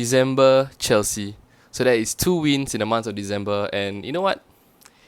December Chelsea. So that is 2 wins in the month of December. And you know what?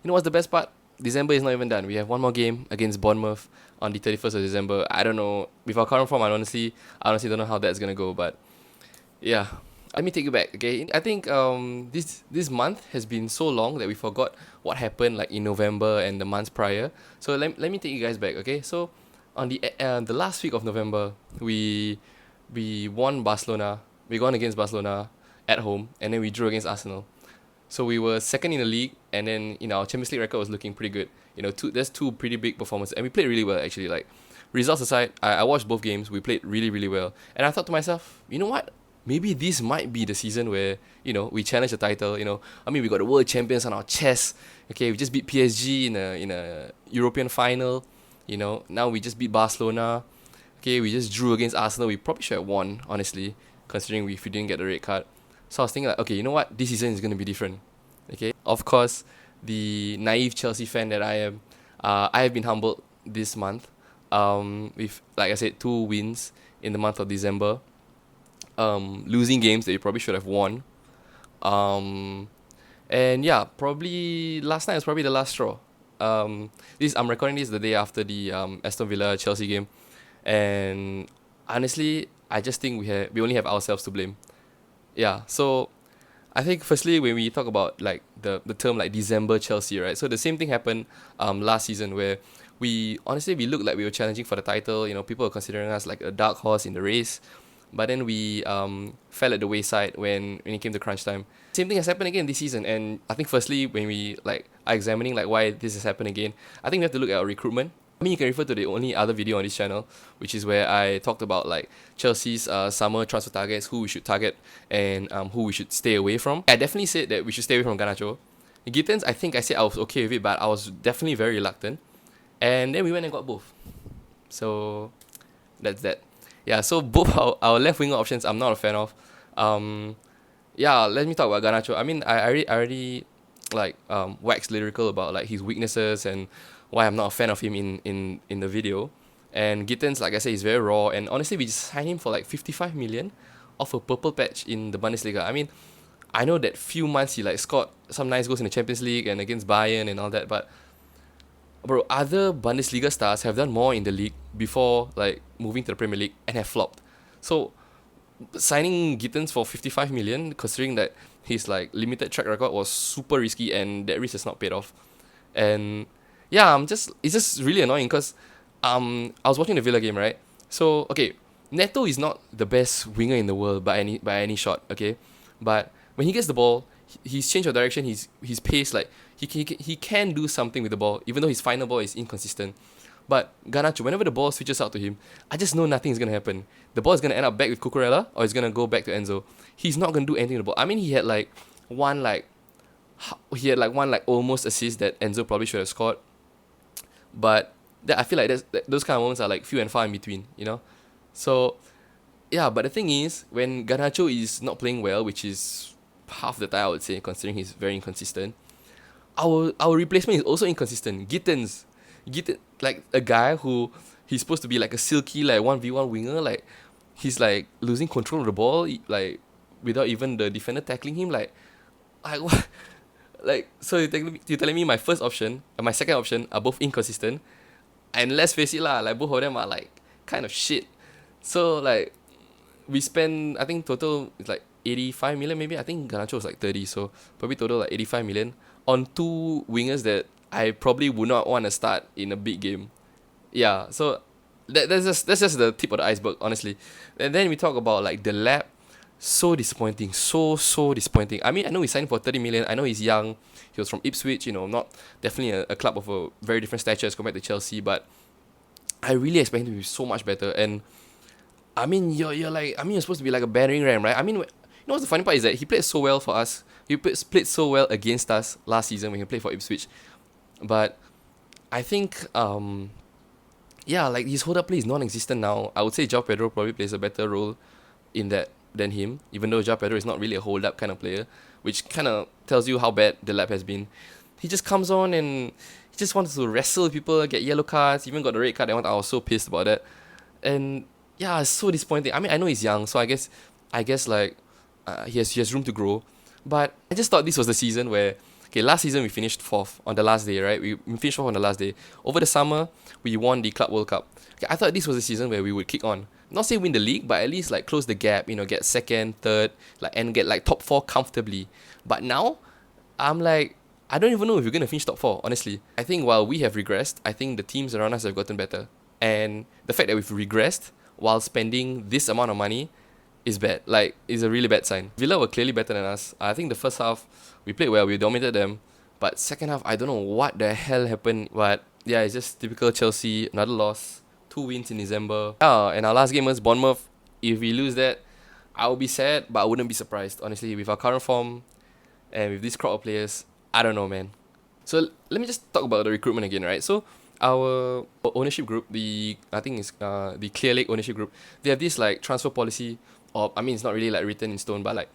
You know what's the best part? December is not even done. We have one more game against Bournemouth on the 31st of December. I don't know. With our current form, I honestly don't know how that's gonna go. But yeah, let me take you back. Okay, I think this month has been so long that we forgot what happened like in November and the months prior. So let me take you guys back. Okay, so on the last week of November, we won Barcelona. We won against Barcelona at home, and then we drew against Arsenal. So we were second in the league, and then our Champions League record was looking pretty good. There's two pretty big performances, and we played really well actually. Like results aside, I watched both games. We played really really well, and I thought to myself, you know what? Maybe this might be the season where we challenge the title. I mean, we got the world champions on our chest. Okay, we just beat PSG in a European final. Now we just beat Barcelona. Okay, we just drew against Arsenal. We probably should have won, honestly, considering if we didn't get the red card. So I was thinking like, okay, you know what? This season is going to be different. Okay, of course, the naive Chelsea fan that I am, I have been humbled this month. With, like I said, 2 wins in the month of December. Losing games that you probably should have won. And yeah, probably last night was probably the last straw. I'm recording this the day after the Aston Villa Chelsea game, and honestly, I just think we only have ourselves to blame. Yeah, so I think firstly when we talk about like the term like December Chelsea, right? So the same thing happened last season where we looked like we were challenging for the title. People were considering us like a dark horse in the race, but then we fell at the wayside when it came to crunch time. Same thing has happened again this season, and I think firstly when we like are examining like why this has happened again, I think we have to look at our recruitment. I mean, you can refer to the only other video on this channel, which is where I talked about like Chelsea's summer transfer targets, who we should target, and who we should stay away from. I definitely said that we should stay away from Garnacho. Gittins, I think I said I was okay with it, but I was definitely very reluctant. And then we went and got both. So that's that. Yeah, so both our left winger options I'm not a fan of. Yeah, let me talk about Garnacho. I mean, I already like waxed lyrical about like his weaknesses and why I'm not a fan of him in the video. And Gittins, like I said, he's very raw. And honestly, we just signed him for like 55 million off a purple patch in the Bundesliga. I mean, I know that few months he like scored some nice goals in the Champions League and against Bayern and all that, but bro, other Bundesliga stars have done more in the league before like moving to the Premier League and have flopped. So signing Gittins for 55 million, considering that his like limited track record was super risky and that risk has not paid off. And yeah, it's just really annoying because I was watching the Villa game, right? So okay, Neto is not the best winger in the world by any shot, okay? But when he gets the ball, his change of direction, his pace, like he can do something with the ball, even though his final ball is inconsistent. But Garnacho, whenever the ball switches out to him, I just know nothing is gonna happen. The ball is gonna end up back with Cucurella, or it's gonna go back to Enzo. He's not gonna do anything with the ball. I mean, he had one almost assist that Enzo probably should have scored. But I feel like those kind of moments are like few and far in between. So yeah, but the thing is, when Garnacho is not playing well, which is half the time I would say, considering he's very inconsistent, our replacement is also inconsistent. Gittins, like a guy who he's supposed to be like a silky like 1v1 winger, like he's like losing control of the ball like without even the defender tackling him, like what? Like, so you're telling me my first option and my second option are both inconsistent, and let's face it lah, like both of them are like kind of shit. So like we spend, I think total is like 85 million maybe. I think Garnacho was like 30, so probably total like 85 million on two wingers that I probably would not want to start in a big game. Yeah, so that's just the tip of the iceberg, honestly. And then we talk about like Delap. So disappointing, so disappointing. I mean, I know he signed for 30 million. I know he's young. He was from Ipswich, not definitely a club of a very different stature as compared to Chelsea, but I really expect him to be so much better. And I mean, you're supposed to be like a battering ram, right? I mean, what's the funny part is that he played so well for us. He played so well against us last season when he played for Ipswich. But I think, yeah, like his hold-up play is non-existent now. I would say João Pedro probably plays a better role in that than him, even though João Pedro is not really a hold-up kind of player, which kind of tells you how bad Delap has been. He just comes on and he just wants to wrestle with people, get yellow cards, even got the red card. I was so pissed about that. And yeah, it's so disappointing. I mean, I know he's young, so I guess like he has room to grow. But I just thought this was the season where, okay, last season we finished fourth on the last day, right? We finished fourth on the last day. Over the summer, we won the Club World Cup. Okay, I thought this was the season where we would kick on. Not say win the league, but at least like close the gap, get second, third, like and get like top four comfortably. But now, I'm like, I don't even know if we're gonna finish top four, honestly. I think while we have regressed, I think the teams around us have gotten better. And the fact that we've regressed while spending this amount of money is bad. Like, it's a really bad sign. Villa were clearly better than us. I think the first half, we played well, we dominated them. But second half, I don't know what the hell happened. But yeah, it's just typical Chelsea. Another loss. 2 wins in December. And our last game was Bournemouth. If we lose that, I will be sad, but I wouldn't be surprised. Honestly, with our current form and with this crowd of players, I don't know, man. So let me just talk about the recruitment again, right? So our ownership group, I think it's the Clearlake ownership group, they have this like transfer policy, or I mean it's not really like written in stone, but like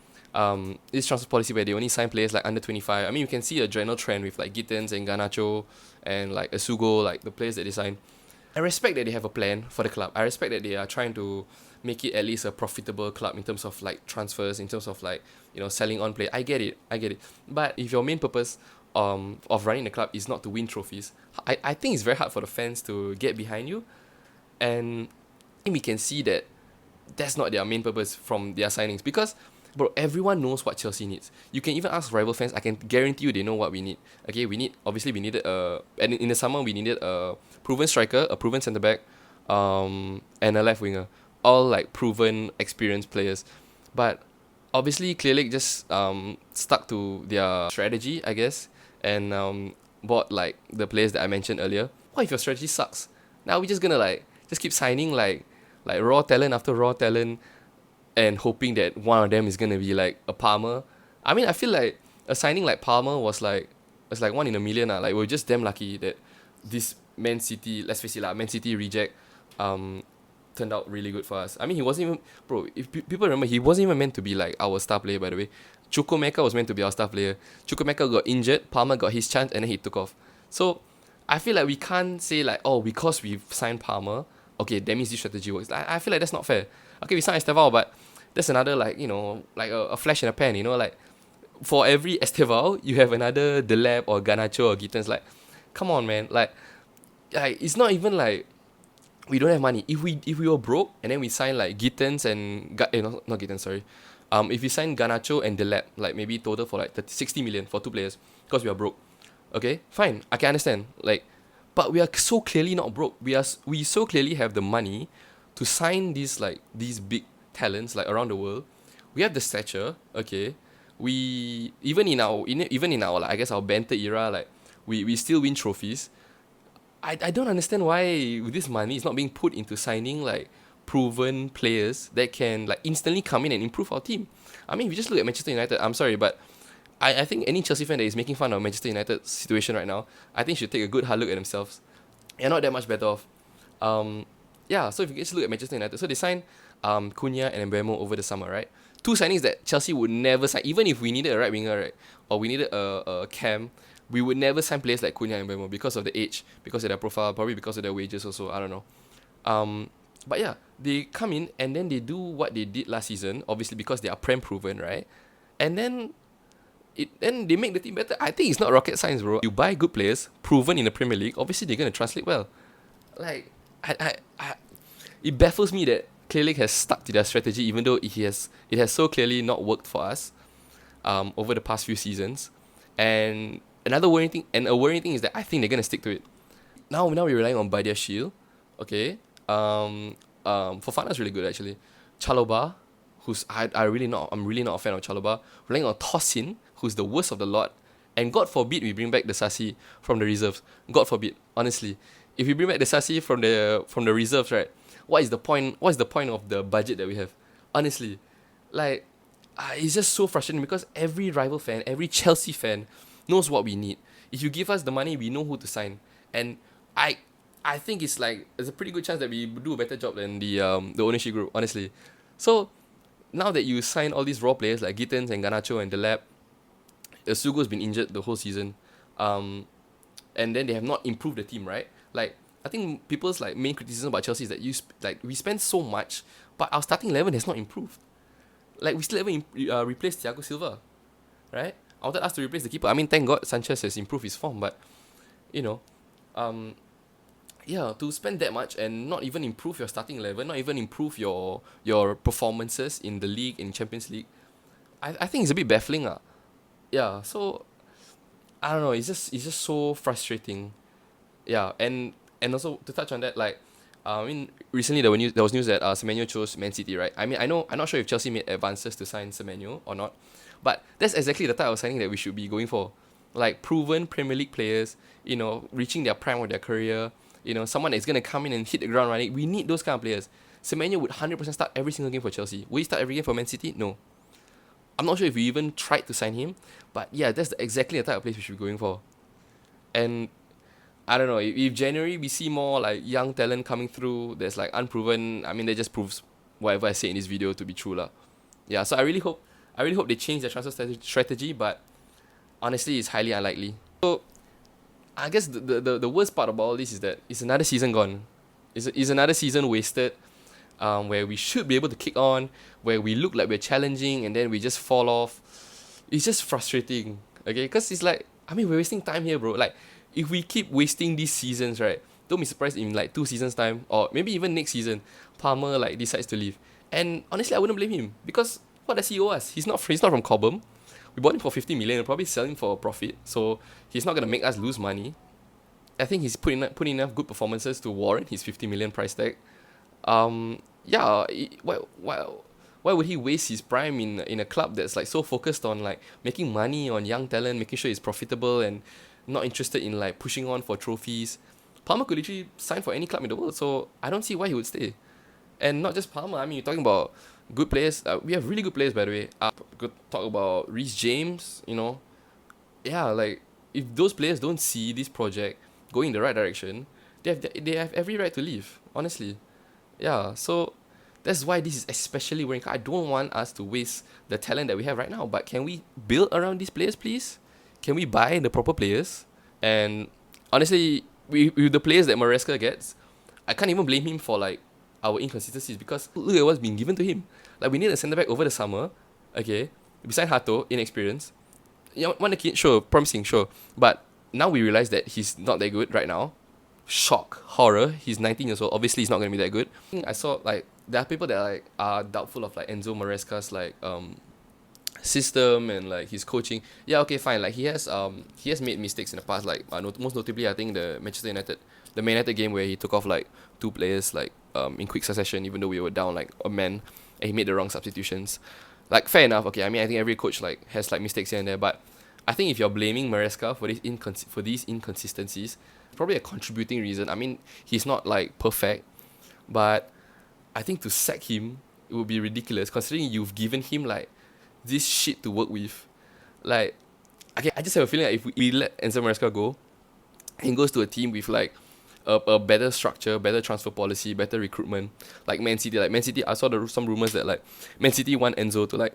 this transfer policy where they only sign players like under 25. I mean you can see a general trend with like Gittins and Garnacho and like Asugo, like the players that they sign. I respect that they have a plan for the club. I respect that they are trying to make it at least a profitable club in terms of like transfers, in terms of like, selling on play. I get it. But if your main purpose of running the club is not to win trophies, I think it's very hard for the fans to get behind you. And I think we can see that that's not their main purpose from their signings. Because, bro, everyone knows what Chelsea needs. You can even ask rival fans. I can guarantee you they know what we need. Okay, we needed and in the summer we needed a proven striker, a proven centre back, and a left winger. All like proven, experienced players. But obviously Clearlake just stuck to their strategy, I guess, and bought like the players that I mentioned earlier. What if your strategy sucks? Now we're just gonna like just keep signing like raw talent after raw talent and hoping that one of them is gonna be like a Palmer. I mean, I feel like a signing like Palmer was like one in a million. Like we're just damn lucky that this Man City, let's face it, Man City reject turned out really good for us. I mean, he wasn't even, bro, if people remember, he wasn't even meant to be like our star player, by the way. Chukwuemeka was meant to be our star player. Chukwuemeka got injured, Palmer got his chance, and then he took off. So I feel like we can't say like, oh, because we've signed Palmer, okay, that means this strategy works. I feel like that's not fair. Okay, we signed Estevao, but that's another like, like a flash in a pan, like for every Estevao, you have another Delap or Garnacho or Gittins. Like, come on, man. Like it's not even like we don't have money. If we were broke and then we sign like Gittins and not Gittins, sorry. If we sign Garnacho and Delap, like maybe total for like 60 million for two players because we are broke. Okay, fine. I can understand. Like, but we are so clearly not broke. We so clearly have the money to sign these big talents like around the world. We have the stature. Okay, we even in our like, I guess our banter era, like we still win trophies. I don't understand why this money is not being put into signing like proven players that can like instantly come in and improve our team. I mean, if you just look at Manchester United, I'm sorry, but I think any Chelsea fan that is making fun of Manchester United's situation right now, I think should take a good hard look at themselves. They're not that much better off. Yeah, so if you just look at Manchester United, so they signed Cunha and Mbeumo over the summer, right? Two signings that Chelsea would never sign. Even if we needed a right winger, right, or we needed a cam, we would never sign players like Cunha and Mbeumo because of the age, because of their profile, probably because of their wages also, I don't know. But yeah, they come in and then they do what they did last season, obviously because they are prem proven, right? And then they make the team better. I think it's not rocket science, bro. You buy good players, proven in the Premier League, obviously they're gonna translate well. Like, it baffles me that Clearlake has stuck to their strategy, even though it has so clearly not worked for us over the past few seasons. And a worrying thing is that I think they're gonna stick to it. Now we're relying on Badiashile, okay. Fofana's really good actually. Chalobah, who's I'm really not a fan of Chalobah. Relying on Tosin, who's the worst of the lot. And God forbid we bring back the Sassi from the reserves. God forbid, honestly. If we bring back the Sassi from the reserves, right? What is the point of the budget that we have? Honestly. Like, it's just so frustrating because every rival fan, every Chelsea fan knows what we need. If you give us the money, we know who to sign. And I think it's a pretty good chance that we do a better job than the ownership group, honestly. So now that you sign all these raw players like Gittins and Garnacho and Delap, Sugo's been injured the whole season, and then they have not improved the team, right? Like, I think people's like main criticism about Chelsea is that we spend so much, but our starting 11 has not improved. Like, we still haven't replaced Thiago Silva, right? I wanted us to replace the keeper. I mean, thank God Sanchez has improved his form, but, you know, um, yeah, to spend that much and not even improve your starting 11, not even improve your performances in the league, in Champions League, I think it's a bit baffling. Yeah, so, I don't know, it's just so frustrating. Yeah, and also to touch on that, like, I mean, recently there was news that Semenyo chose Man City, right? I mean, I'm not sure if Chelsea made advances to sign Semenyo or not, but that's exactly the type of signing that we should be going for, like proven Premier League players, reaching their prime of their career, someone that's gonna come in and hit the ground running. We need those kind of players. Semenyo would 100% start every single game for Chelsea. Will he start every game for Man City? No. I'm not sure if we even tried to sign him, but yeah, that's exactly the type of place we should be going for. And I don't know, if January we see more like young talent coming through that's like unproven, I mean, that just proves whatever I say in this video to be true lah. Yeah, so I really hope they change their transfer strategy, but honestly it's highly unlikely. So I guess the worst part about all this is that it's another season gone. It's another season wasted, where we should be able to kick on, where we look like we're challenging and then we just fall off. It's just frustrating, okay? Because it's like, I mean, we're wasting time here, bro. Like, if we keep wasting these seasons, right, don't be surprised in like 2 seasons time, or maybe even next season, Palmer like decides to leave. And honestly, I wouldn't blame him, because what does he owe us? He's not from Cobham. We bought him for 50 million. We'll probably sell him for a profit, so he's not gonna make us lose money. I think he's put in enough good performances to warrant his 50 million price tag. Yeah, why would he waste his prime in a club that's like so focused on like making money on young talent, making sure it's profitable and not interested in like pushing on for trophies? Palmer could literally sign for any club in the world, so I don't see why he would stay. And not just Palmer, I mean, you're talking about good players. We have really good players, by the way. Could talk about Reece James, Yeah, like, if those players don't see this project going in the right direction, they have every right to leave, honestly. Yeah, so that's why this is especially worrying. I don't want us to waste the talent that we have right now, but can we build around these players, please? Can we buy the proper players? And honestly, with the players that Maresca gets, I can't even blame him for like our inconsistencies, because look at what's been given to him. Like, we need a centre back over the summer, okay? Beside Hato, inexperienced. Want a kid? Sure, promising, sure. But now we realize that he's not that good right now. Shock, horror. He's 19 years old. Obviously, he's not gonna be that good. I saw like there are people that like are doubtful of like Enzo Maresca's like system and like his coaching. Yeah, okay, fine. Like, he has made mistakes in the past. Like, most notably, I think the Man United game where he took off like 2 players like in quick succession, even though we were down like a man, and he made the wrong substitutions. Like, fair enough. Okay, I mean, I think every coach like has like mistakes here and there, but I think if you're blaming Maresca for these inconsistencies, probably a contributing reason. I mean, he's not like perfect, but I think to sack him, it would be ridiculous, considering you've given him like this shit to work with. Like, okay, I just have a feeling like if we let Enzo Maresca go, he goes to a team with like a better structure, better transfer policy, better recruitment, like Man City. Like, Man City, I saw some rumors that like Man City want Enzo to like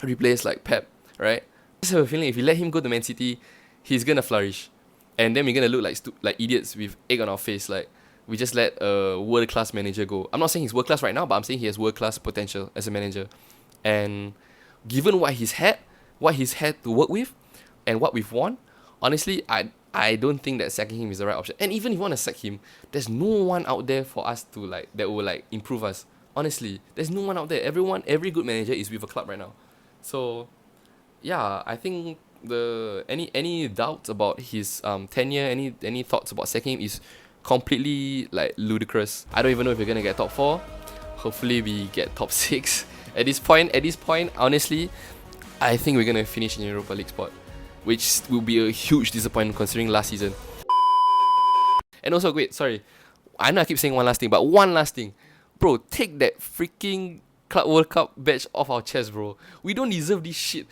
replace like Pep, right? I just have a feeling if you let him go to Man City, he's gonna flourish, and then we're gonna look like idiots with egg on our face. Like, we just let a world class manager go. I'm not saying he's world class right now, but I'm saying he has world class potential as a manager. And given what he's had to work with, and what we've won, honestly, I don't think that sacking him is the right option. And even if you want to sack him, there's no one out there for us to like that will like improve us. Honestly, there's no one out there. Every good manager is with a club right now. So yeah, I think any doubts about his tenure, any thoughts about sacking him is completely like ludicrous. I don't even know if we're gonna get top 4. Hopefully we get top 6. At this point, honestly, I think we're gonna finish in Europa League spot, which will be a huge disappointment considering last season. And also, wait, sorry, I know I keep saying one last thing, but one last thing, bro, take that freaking Club World Cup badge off our chest, bro. We don't deserve this shit.